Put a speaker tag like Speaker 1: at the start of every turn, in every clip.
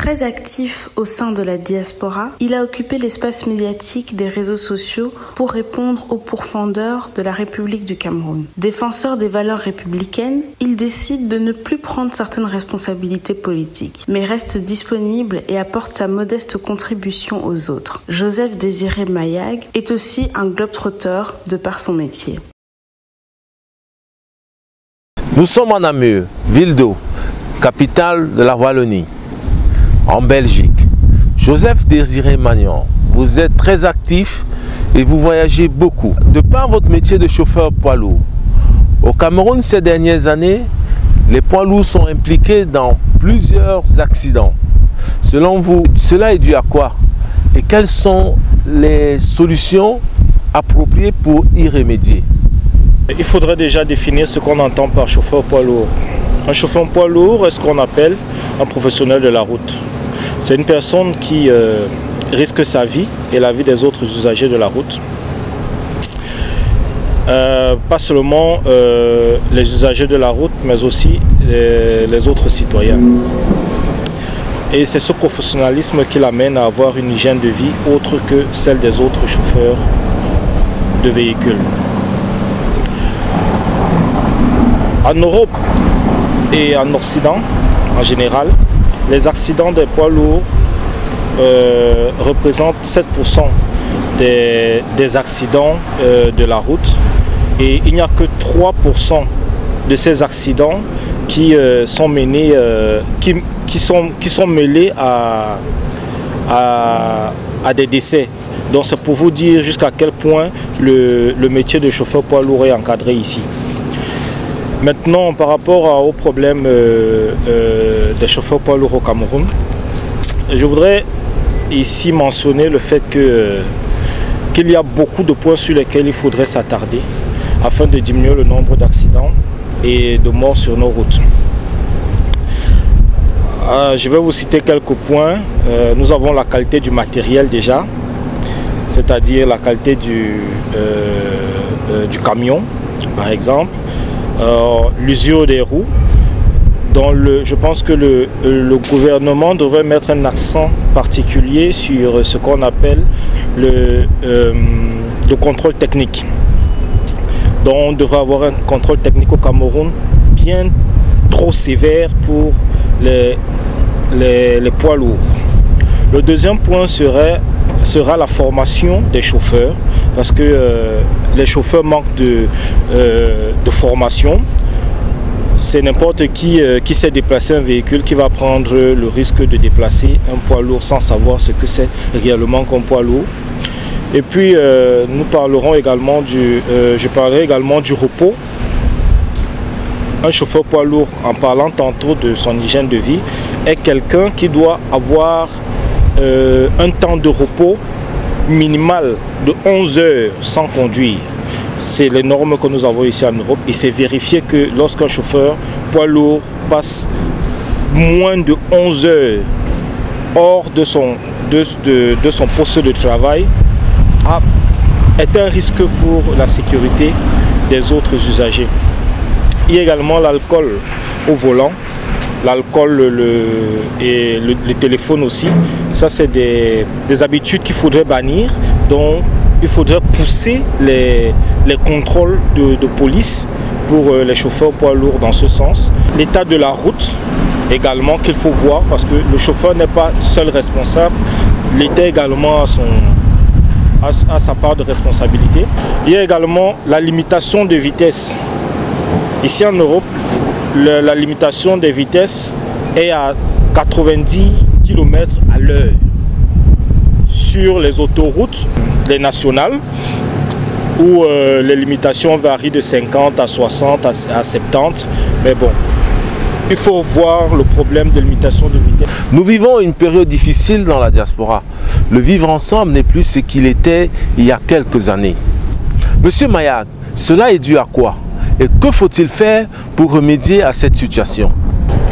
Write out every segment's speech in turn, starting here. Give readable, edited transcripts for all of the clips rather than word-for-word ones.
Speaker 1: Très actif au sein de la diaspora, il a occupé l'espace médiatique des réseaux sociaux pour répondre aux pourfendeurs de la République du Cameroun. Défenseur des valeurs républicaines, il décide de ne plus prendre certaines responsabilités politiques, mais reste disponible et apporte sa modeste contribution aux autres. Joseph Désiré Mayag est aussi un globe-trotter de par son métier.
Speaker 2: Nous sommes en Namur, ville d'eau, capitale de la Wallonie, en Belgique. Joseph Désiré Magnan, vous êtes très actif et vous voyagez beaucoup. De par votre métier de chauffeur poids lourd, au Cameroun ces dernières années, les poids lourds sont impliqués dans plusieurs accidents. Selon vous, cela est dû à quoi? Et quelles sont les solutions appropriées pour y remédier?
Speaker 3: Il faudrait déjà définir ce qu'on entend par chauffeur poids lourd. Un chauffeur poids lourd est ce qu'on appelle un professionnel de la route. C'est une personne qui risque sa vie et la vie des autres usagers de la route. Pas seulement les usagers de la route, mais aussi les autres citoyens. Et c'est ce professionnalisme qui l'amène à avoir une hygiène de vie autre que celle des autres chauffeurs de véhicules. En Europe et en Occident, en général, les accidents des poids lourds représentent 7% des accidents de la route. Et il n'y a que 3% de ces accidents qui sont menés, qui sont mêlés à des décès. Donc c'est pour vous dire jusqu'à quel point le métier de chauffeur poids lourd est encadré ici. Maintenant, par rapport au problème des chauffeurs poids lourds au Cameroun, je voudrais ici mentionner le fait qu'il y a beaucoup de points sur lesquels il faudrait s'attarder afin de diminuer le nombre d'accidents et de morts sur nos routes. Je vais vous citer quelques points. Nous avons la qualité du matériel déjà, c'est-à-dire la qualité du camion, par exemple. L'usure des roues. Je pense que le gouvernement devrait mettre un accent particulier sur ce qu'on appelle le contrôle technique. Donc on devrait avoir un contrôle technique au Cameroun bien trop sévère pour les poids lourds. Le deuxième point sera la formation des chauffeurs, parce que les chauffeurs manquent de formation. C'est n'importe qui sait déplacer un véhicule qui va prendre le risque de déplacer un poids lourd sans savoir ce que c'est réellement qu'un poids lourd. Et puis je parlerai également du repos. Un chauffeur poids lourd, en parlant tantôt de son hygiène de vie, est quelqu'un qui doit avoir un temps de repos minimal de 11 heures sans conduire. C'est les normes que nous avons ici en Europe et c'est vérifié que lorsqu'un chauffeur poids lourd passe moins de 11 heures hors de son poste de travail, est un risque pour la sécurité des autres usagers. Il y a également l'alcool au volant. L'alcool et le téléphone aussi, ça c'est des habitudes qu'il faudrait bannir. Donc il faudrait pousser les contrôles de police pour les chauffeurs poids lourds dans ce sens. L'état de la route également qu'il faut voir, parce que le chauffeur n'est pas seul responsable, l'État également a sa part de responsabilité. Il y a également la limitation de vitesse. Ici en Europe, la limitation des vitesses est à 90 km à l'heure. Sur les autoroutes, les nationales, où les limitations varient de 50 à 60 à 70. Mais bon, il faut voir le problème de limitation de vitesse.
Speaker 2: Nous vivons une période difficile dans la diaspora. Le vivre ensemble n'est plus ce qu'il était il y a quelques années. Monsieur Mayag, cela est dû à quoi? Et que faut-il faire pour remédier à cette situation?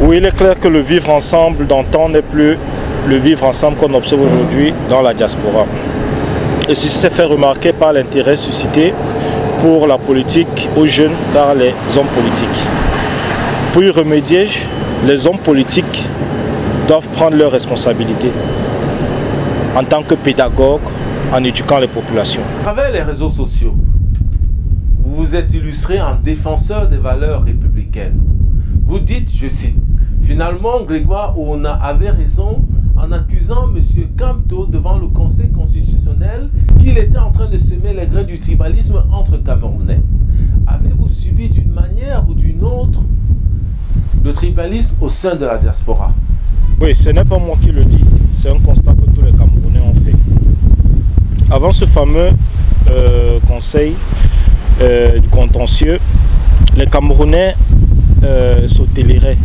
Speaker 3: Oui, il est clair que le vivre ensemble d'antan n'est plus le vivre ensemble qu'on observe aujourd'hui dans la diaspora. Et ceci s'est fait remarquer par l'intérêt suscité pour la politique aux jeunes par les hommes politiques. Pour y remédier, les hommes politiques doivent prendre leurs responsabilités en tant que pédagogues, en éduquant les populations.
Speaker 2: À travers les réseaux sociaux, vous vous êtes illustré en défenseur des valeurs républicaines. Vous dites, je cite, « Finalement, Grégoire Ouna avait raison en accusant M. Kamto devant le Conseil constitutionnel qu'il était en train de semer les grains du tribalisme entre Camerounais. Avez-vous subi d'une manière ou d'une autre le tribalisme au sein de la diaspora ?»
Speaker 3: Oui, ce n'est pas moi qui le dis, c'est un constat que tous les Camerounais ont fait. Avant ce fameux Conseil du contentieux, les Camerounais se toléraient.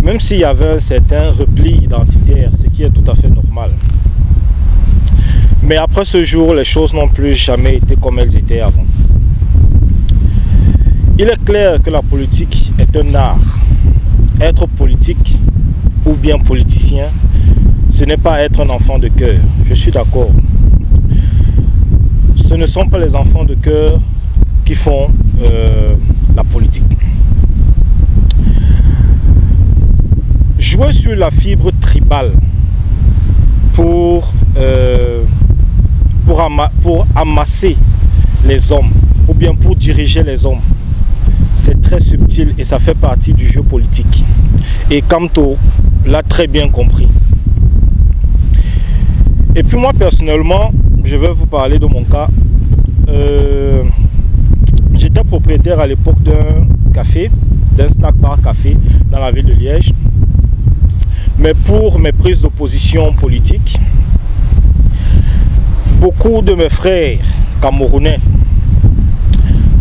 Speaker 3: Même s'il y avait un certain repli identitaire, ce qui est tout à fait normal. Mais après ce jour, les choses n'ont plus jamais été comme elles étaient avant. Il est clair que la politique est un art. Être politique ou bien politicien, ce n'est pas être un enfant de cœur. Je suis d'accord. Ce ne sont pas les enfants de cœur qui font la politique. Jouer sur la fibre tribale pour amasser les hommes ou bien pour diriger les hommes, c'est très subtil et ça fait partie du jeu politique. Et Kamto l'a très bien compris. Et puis moi personnellement, je vais vous parler de mon cas. J'étais propriétaire à l'époque d'un café, d'un snack bar café dans la ville de Liège. Mais pour mes prises de position politique, beaucoup de mes frères camerounais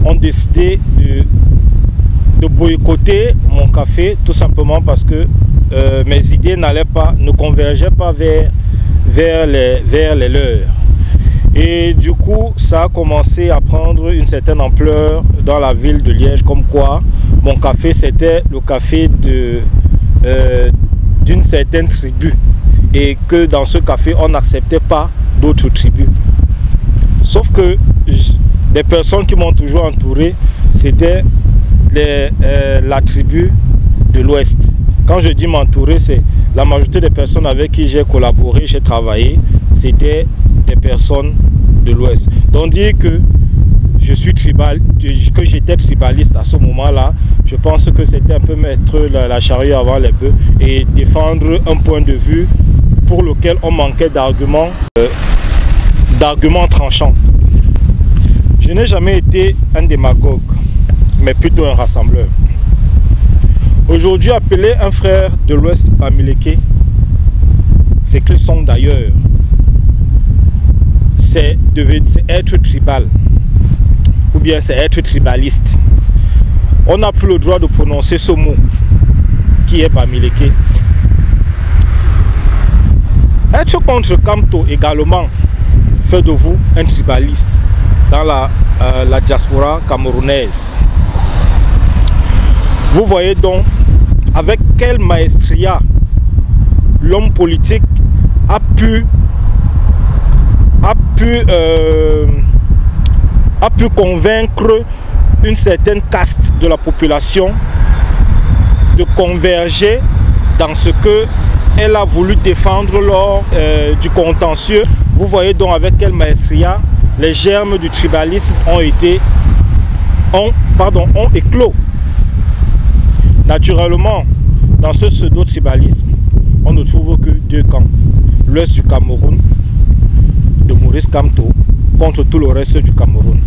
Speaker 3: ont décidé de boycotter mon café, tout simplement parce que mes idées ne convergeaient pas vers les leurs. Et du coup, ça a commencé à prendre une certaine ampleur dans la ville de Liège, comme quoi mon café, c'était le café d'une certaine tribu et que dans ce café, on n'acceptait pas d'autres tribus. Sauf que les personnes qui m'ont toujours entouré, c'était la tribu de l'Ouest. Quand je dis m'entourer, c'est la majorité des personnes avec qui j'ai collaboré, j'ai travaillé, c'était des personnes de l'Ouest. Donc dire que je suis que j'étais tribaliste à ce moment-là, je pense que c'était un peu mettre la charrue avant les bœufs et défendre un point de vue pour lequel on manquait d'arguments tranchants. Je n'ai jamais été un démagogue, mais plutôt un rassembleur. Aujourd'hui, appeler un frère de l'Ouest Bamileke, c'est qu'ils sont d'ailleurs. C'est être tribal, ou bien c'est être tribaliste. On n'a plus le droit de prononcer ce mot, qui est Bamileke. Être contre Kamto également fait de vous un tribaliste dans la diaspora camerounaise. Vous voyez donc avec quelle maestria l'homme politique a pu convaincre une certaine caste de la population de converger dans ce qu'elle a voulu défendre lors du contentieux. Vous voyez donc avec quelle maestria les germes du tribalisme ont éclos. Naturellement, dans ce pseudo-tribalisme, on ne trouve que deux camps. L'ouest du Cameroun, de Maurice Kamto, contre tout le reste du Cameroun.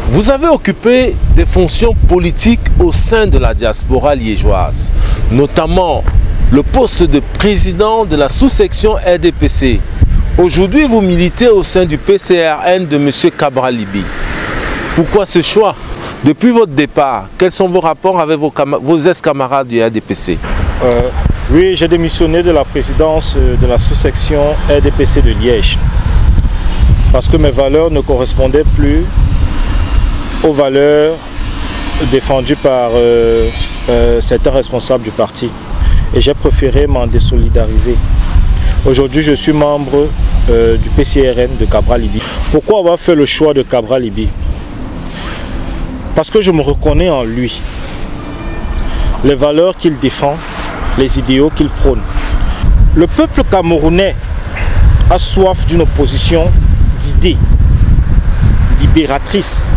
Speaker 2: Vous avez occupé des fonctions politiques au sein de la diaspora liégeoise, notamment le poste de président de la sous-section RDPC. Aujourd'hui, vous militez au sein du PCRN de M. Cabral Libby. Pourquoi ce choix? Depuis votre départ, quels sont vos rapports avec vos ex-camarades du RDPC?
Speaker 3: Oui, j'ai démissionné de la présidence de la sous-section RDPC de Liège parce que mes valeurs ne correspondaient plus aux valeurs défendues par certains responsables du parti. Et j'ai préféré m'en désolidariser. Aujourd'hui, je suis membre du PCRN de Cabral Libby. Pourquoi avoir fait le choix de Cabral Libby? Parce que je me reconnais en lui. Les valeurs qu'il défend, les idéaux qu'il prône. Le peuple camerounais a soif d'une opposition d'idées libératrices,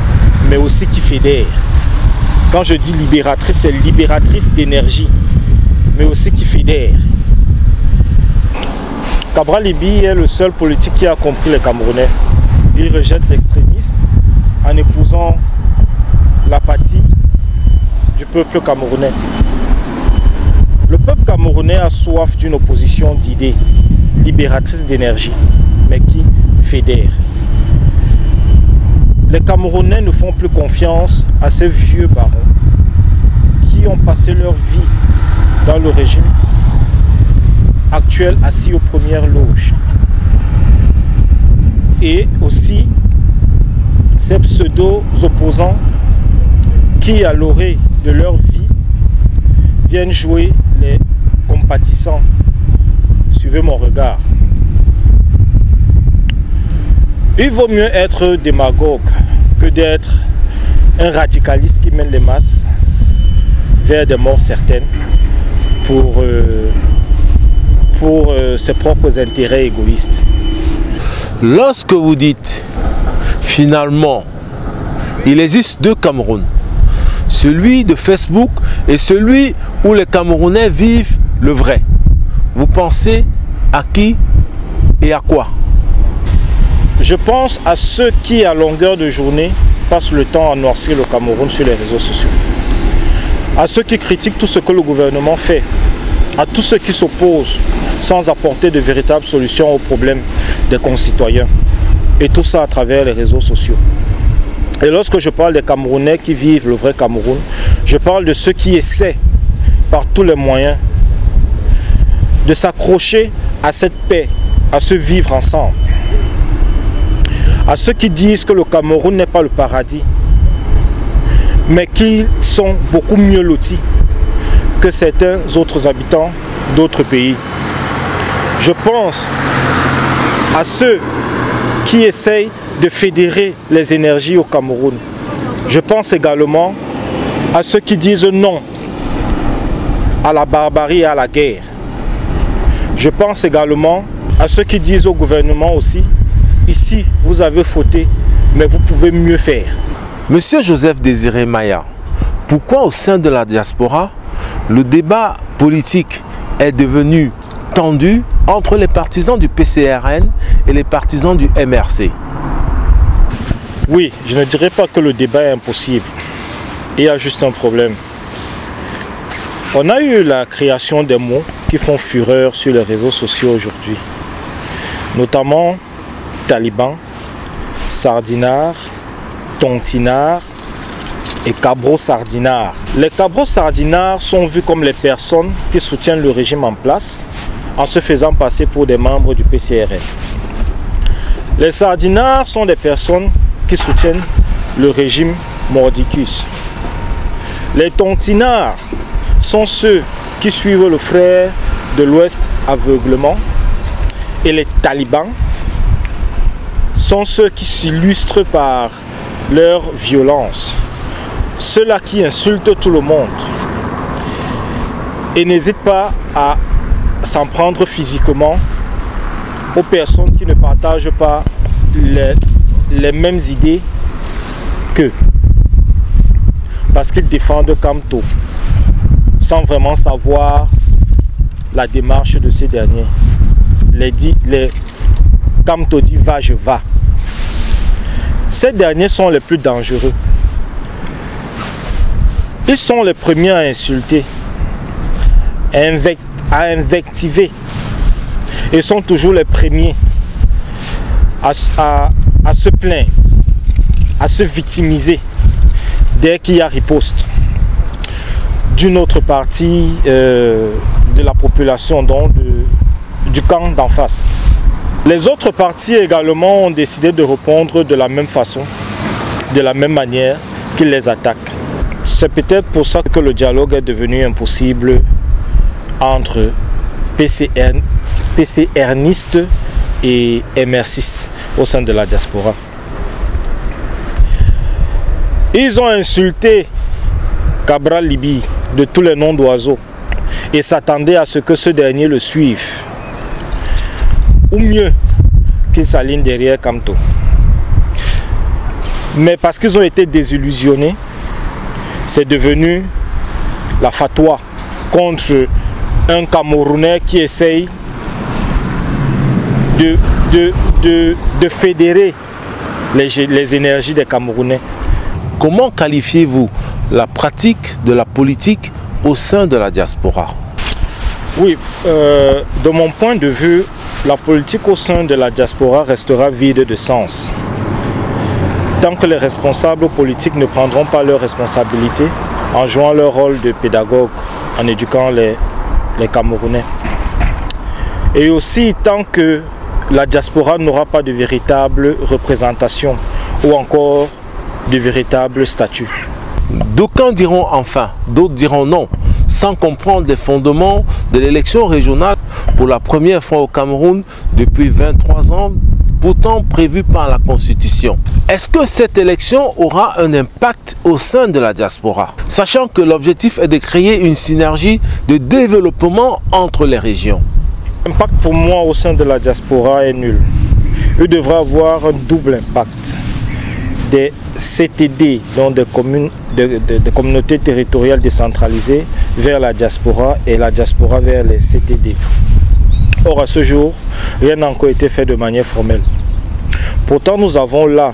Speaker 3: mais aussi qui fédère. Quand je dis libératrice, c'est libératrice d'énergie, mais aussi qui fédère. Cabral Liby est le seul politique qui a compris les Camerounais. Il rejette l'extrémisme en épousant l'apathie du peuple camerounais. Le peuple camerounais a soif d'une opposition d'idées libératrices d'énergie, mais qui fédère. Les Camerounais ne font plus confiance à ces vieux barons qui ont passé leur vie dans le régime actuel assis aux premières loges. Et aussi ces pseudo-opposants qui, à l'orée de leur vie, viennent jouer les compatissants. Suivez mon regard. Il vaut mieux être démagogue que d'être un radicaliste qui mène les masses vers des morts certaines pour ses propres intérêts égoïstes.
Speaker 2: Lorsque vous dites finalement, il existe deux Cameroun, celui de Facebook et celui où les Camerounais vivent le vrai, vous pensez à qui et à quoi?
Speaker 3: Je pense à ceux qui, à longueur de journée, passent le temps à noircir le Cameroun sur les réseaux sociaux. À ceux qui critiquent tout ce que le gouvernement fait. À tous ceux qui s'opposent sans apporter de véritables solutions aux problèmes des concitoyens. Et tout ça à travers les réseaux sociaux. Et lorsque je parle des Camerounais qui vivent le vrai Cameroun, je parle de ceux qui essaient par tous les moyens de s'accrocher à cette paix, à ce vivre ensemble. À ceux qui disent que le Cameroun n'est pas le paradis, mais qui sont beaucoup mieux lotis que certains autres habitants d'autres pays. Je pense à ceux qui essayent de fédérer les énergies au Cameroun. Je pense également à ceux qui disent non à la barbarie et à la guerre. Je pense également à ceux qui disent au gouvernement aussi: ici, vous avez fauté, mais vous pouvez mieux faire.
Speaker 2: Monsieur Joseph Désiré Maya, pourquoi au sein de la diaspora, le débat politique est devenu tendu entre les partisans du PCRN et les partisans du MRC?
Speaker 3: Oui, je ne dirais pas que le débat est impossible. Il y a juste un problème. On a eu la création des mots qui font fureur sur les réseaux sociaux aujourd'hui, notamment taliban, sardinard, tontinard et cabro-sardinard. Les cabro-sardinards sont vus comme les personnes qui soutiennent le régime en place en se faisant passer pour des membres du PCRN. Les sardinards sont des personnes qui soutiennent le régime mordicus. Les tontinards sont ceux qui suivent le frère de l'Ouest aveuglement. Et les talibans sont ceux qui s'illustrent par leur violence. Ceux-là qui insultent tout le monde et n'hésitent pas à s'en prendre physiquement aux personnes qui ne partagent pas les mêmes idées qu'eux. Parce qu'ils défendent Kamto sans vraiment savoir la démarche de ces derniers. Les Kamto dit va, je va. Ces derniers sont les plus dangereux. Ils sont les premiers à insulter, à invectiver. Ils sont toujours les premiers à se plaindre, à se victimiser dès qu'il y a riposte d'une autre partie de la population, donc du camp d'en face. Les autres partis également ont décidé de répondre de la même façon, de la même manière qu'ils les attaquent. C'est peut-être pour ça que le dialogue est devenu impossible entre PCRnistes et MRCistes au sein de la diaspora. Ils ont insulté Cabral Liby de tous les noms d'oiseaux. et s'attendaient à ce que ce dernier le suive. Ou mieux, qu'ils s'alignent derrière Kamto. Mais parce qu'ils ont été désillusionnés, c'est devenu la fatwa contre un Camerounais qui essaye de fédérer les énergies des Camerounais.
Speaker 2: Comment qualifiez-vous la pratique de la politique au sein de la diaspora?
Speaker 3: Oui, de mon point de vue, la politique au sein de la diaspora restera vide de sens. Tant que les responsables politiques ne prendront pas leurs responsabilités en jouant leur rôle de pédagogue, en éduquant les Camerounais. Et aussi tant que la diaspora n'aura pas de véritable représentation ou encore de véritable statut.
Speaker 2: D'aucuns diront enfin, d'autres diront non, sans comprendre les fondements de l'élection régionale pour la première fois au Cameroun depuis 23 ans, pourtant prévue par la Constitution. Est-ce que cette élection aura un impact au sein de la diaspora, sachant que l'objectif est de créer une synergie de développement entre les régions?
Speaker 3: L'impact pour moi au sein de la diaspora est nul. Il devra avoir un double impact. Des CTD, donc des communautés territoriales décentralisées, vers la diaspora et la diaspora vers les CTD. Or, à ce jour, rien n'a encore été fait de manière formelle. Pourtant, nous avons là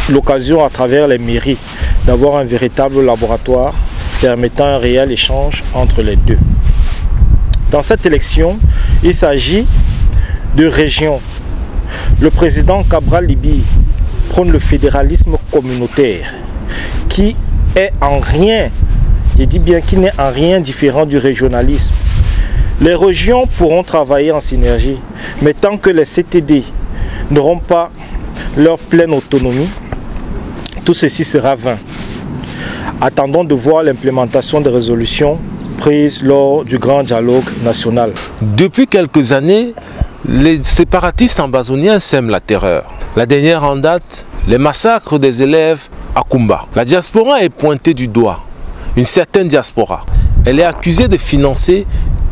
Speaker 3: l'occasion, à travers les mairies, d'avoir un véritable laboratoire permettant un réel échange entre les deux. Dans cette élection, il s'agit de régions. Le président Cabral Libye prône le fédéralisme communautaire qui est en rien, je dis bien qui n'est en rien différent du régionalisme. Les régions pourront travailler en synergie, mais tant que les CTD n'auront pas leur pleine autonomie, tout ceci sera vain. Attendons de voir l'implémentation des résolutions prises lors du grand dialogue national.
Speaker 2: Depuis quelques années, les séparatistes ambazoniens sèment la terreur. La dernière en date, les massacres des élèves à Kumba. La diaspora est pointée du doigt, une certaine diaspora. Elle est accusée de financer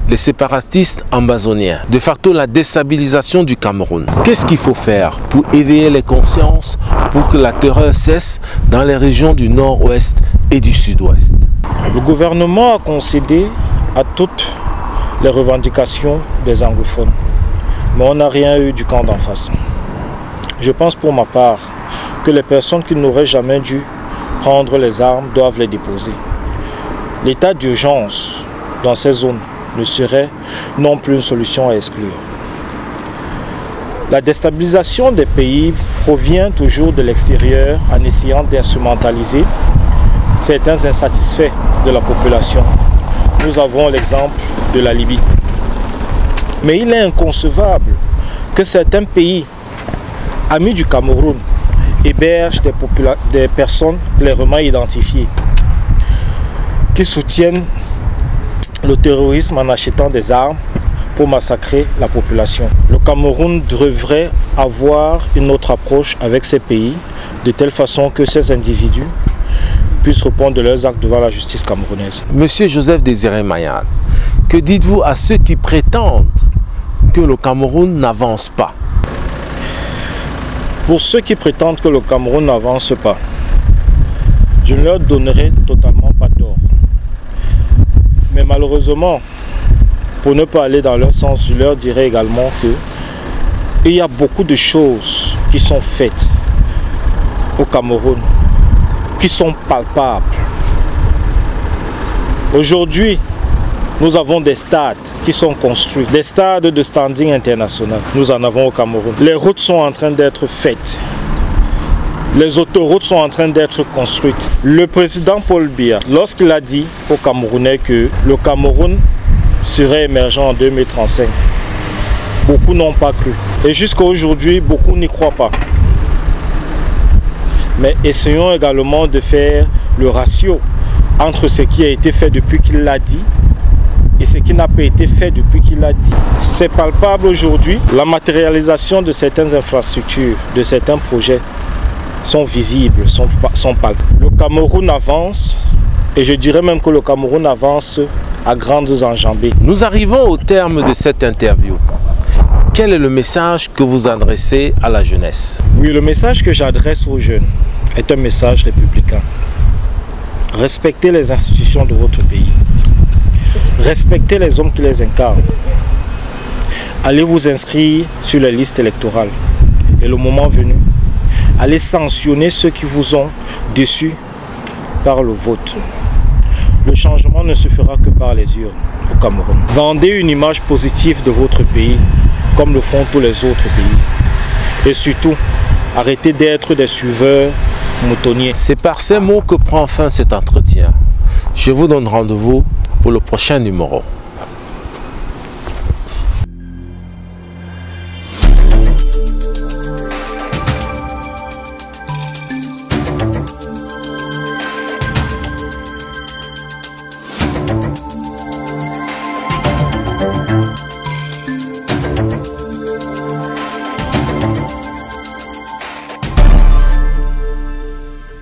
Speaker 2: les séparatistes ambazoniens, de facto la déstabilisation du Cameroun. Qu'est-ce qu'il faut faire pour éveiller les consciences, pour que la terreur cesse dans les régions du nord-ouest et du sud-ouest?
Speaker 3: Le gouvernement a concédé à toutes les revendications des anglophones, mais on n'a rien eu du camp d'en face. Je pense pour ma part que les personnes qui n'auraient jamais dû prendre les armes doivent les déposer. L'état d'urgence dans ces zones ne serait non plus une solution à exclure. La déstabilisation des pays provient toujours de l'extérieur en essayant d'instrumentaliser certains insatisfaits de la population. Nous avons l'exemple de la Libye. Mais il est inconcevable que certains pays, amis du Cameroun, hébergent des personnes clairement identifiées qui soutiennent le terrorisme en achetant des armes pour massacrer la population. Le Cameroun devrait avoir une autre approche avec ces pays, de telle façon que ces individus puissent répondre de leurs actes devant la justice camerounaise.
Speaker 2: Monsieur Joseph Désiré Mayane, que dites-vous à ceux qui prétendent que le Cameroun n'avance pas?
Speaker 3: Pour ceux qui prétendent que le Cameroun n'avance pas, je ne leur donnerai totalement pas tort. Mais malheureusement, pour ne pas aller dans leur sens, je leur dirai également qu'il y a beaucoup de choses qui sont faites au Cameroun, qui sont palpables. Aujourd'hui, nous avons des stades qui sont construits, des stades de standing international. Nous en avons au Cameroun. Les routes sont en train d'être faites. Les autoroutes sont en train d'être construites. Le président Paul Biya, lorsqu'il a dit aux Camerounais que le Cameroun serait émergent en 2035, beaucoup n'ont pas cru. Et jusqu'à aujourd'hui, beaucoup n'y croient pas. Mais essayons également de faire le ratio entre ce qui a été fait depuis qu'il l'a dit et ce qui n'a pas été fait depuis qu'il l'a dit. C'est palpable aujourd'hui. La matérialisation de certaines infrastructures, de certains projets sont visibles, sont palpables. Le Cameroun avance, et je dirais même que le Cameroun avance à grandes enjambées.
Speaker 2: Nous arrivons au terme de cette interview. Quel est le message que vous adressez à la jeunesse?
Speaker 3: Oui, le message que j'adresse aux jeunes est un message républicain. Respectez les institutions de votre pays. Respectez les hommes qui les incarnent. Allez vous inscrire sur les listes électorales. Et le moment venu, allez sanctionner ceux qui vous ont déçus par le vote. Le changement ne se fera que par les urnes au Cameroun. Vendez une image positive de votre pays, comme le font tous les autres pays. Et surtout, arrêtez d'être des suiveurs moutonniers.
Speaker 2: C'est par ces mots que prend fin cet entretien. Je vous donne rendez-vous pour le prochain numéro.